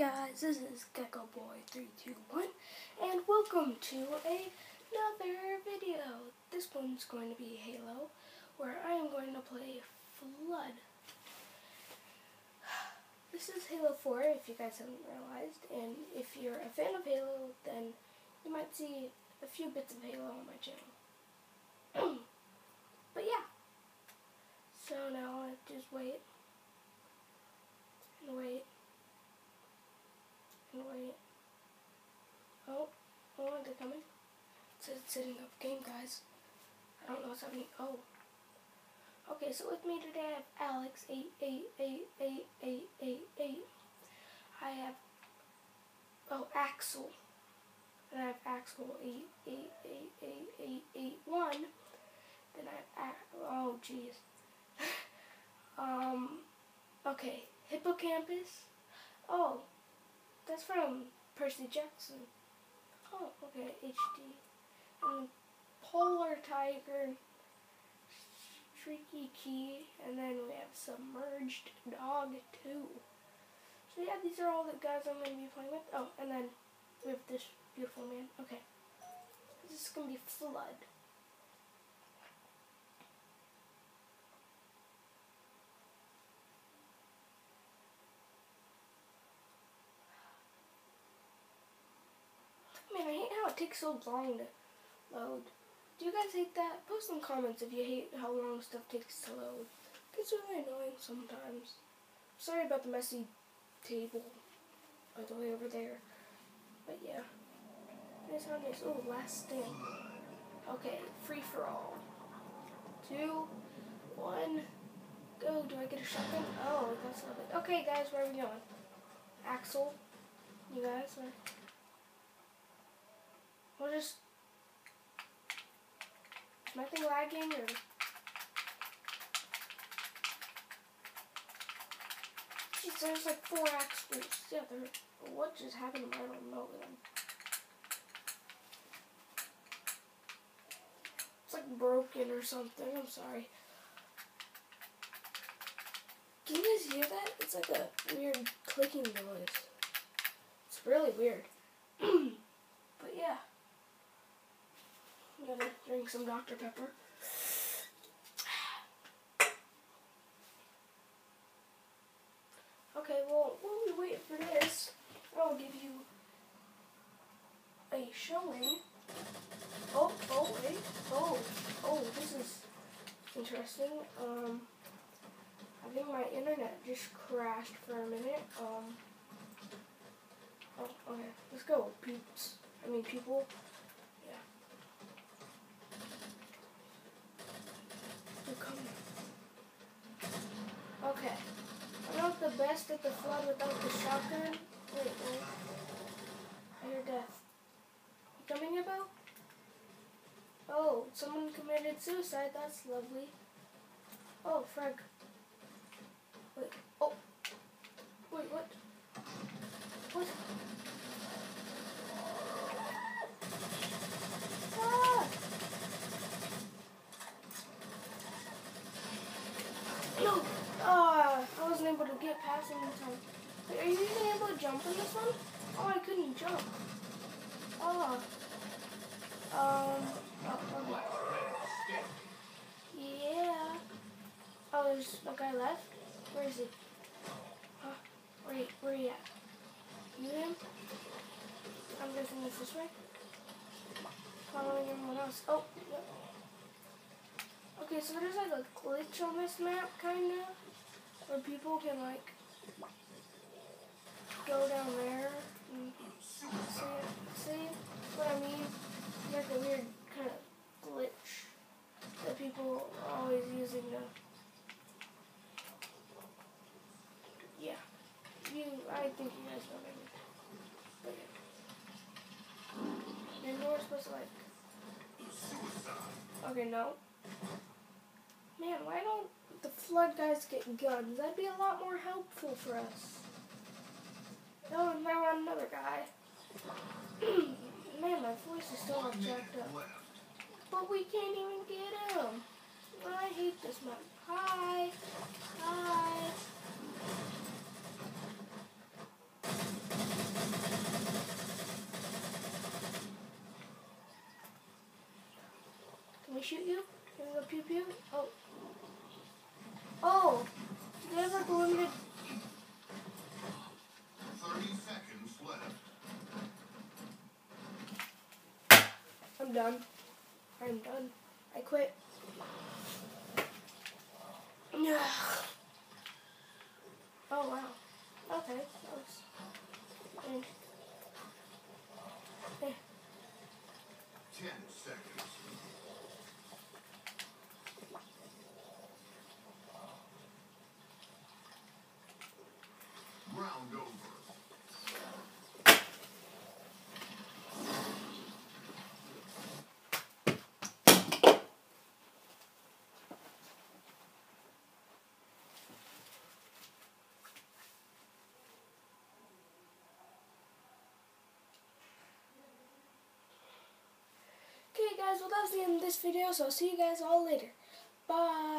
guys, this is Gecko Boy 321 and welcome to another video. This one's going to be Halo, where I am going to play Flood. This is Halo 4 if you guys haven't realized, and if you're a fan of Halo, then you might see a few bits of Halo on my channel. But yeah, so now I just wait and wait. And wait. Oh, they're coming. It says it's setting up game, guys. I don't know what's happening. Oh. Okay, so with me today I have Alex 88888888. I have Axel. And I have Axel 88888881. Then I have oh jeez. Okay, Hippocampus. Oh. That's from Percy Jackson. Oh, okay, HD. And Polar Tiger, Streaky Key, and then we have Submerged Dog 2. So yeah, these are all the guys I'm going to be playing with. Oh, and then we have this beautiful man. Okay. This is going to be Flood. Man, I hate how it takes so long to load. Do you guys hate that? Post some comments if you hate how long stuff takes to load. It's really annoying sometimes. Sorry about the messy table, by the way, over there. But yeah. Nice how nice. Oh, last stand. Okay, free for all. 2, 1, go. Do I get a shotgun? Oh, that's lovely. Okay, guys, where are we going? Axel, you guys are... We'll just... Is my thing lagging or... Jeez, there's like 4 Axels. Yeah, what just happened? I don't know them. It's like broken or something. I'm sorry. Can you guys hear that? It's like a weird clicking noise. It's really weird. But yeah. I'm gonna drink some Dr. Pepper. Okay, well, while we wait for this, I'll give you a showing. Oh, wait. Oh, this is interesting. I think my internet just crashed for a minute. Oh, okay. Let's go, peeps. I mean, people. Okay. I'm not the best at the Flood without the shotgun. Wait. I hear death. You coming, Hippo? Oh, someone committed suicide. That's lovely. Oh, frag. Wait. Oh. Wait, what? What? Ah! No! I wasn't able to get past him in time. Wait, are you even able to jump in this one? Oh, I couldn't jump. Okay. Yeah. Oh, there's a guy left? Where is he? Huh? Where are you at? You him? I'm guessing it's this way. Following everyone else. Oh, yep. Okay, so there's like a glitch on this map, kinda, where people can like go down there and see what I mean? Like a weird kind of glitch that people are always using to, yeah. I think you guys know what I mean. But yeah. Maybe we're supposed to like, okay, no. Man, why don't the Flood guys get guns? That'd be a lot more helpful for us. Oh, and now another guy. Man, my voice is still all jacked up. But we can't even get him. I hate this map. Hi. me shoot you? Can we go pew pew? Oh. Oh! Do you have like a limited... 30 seconds left. I'm done. I'm done. I quit. Oh wow. Okay. That was... Eh. 10 seconds. Round over. Okay guys, well that was the end of this video, so I'll see you guys all later. Bye!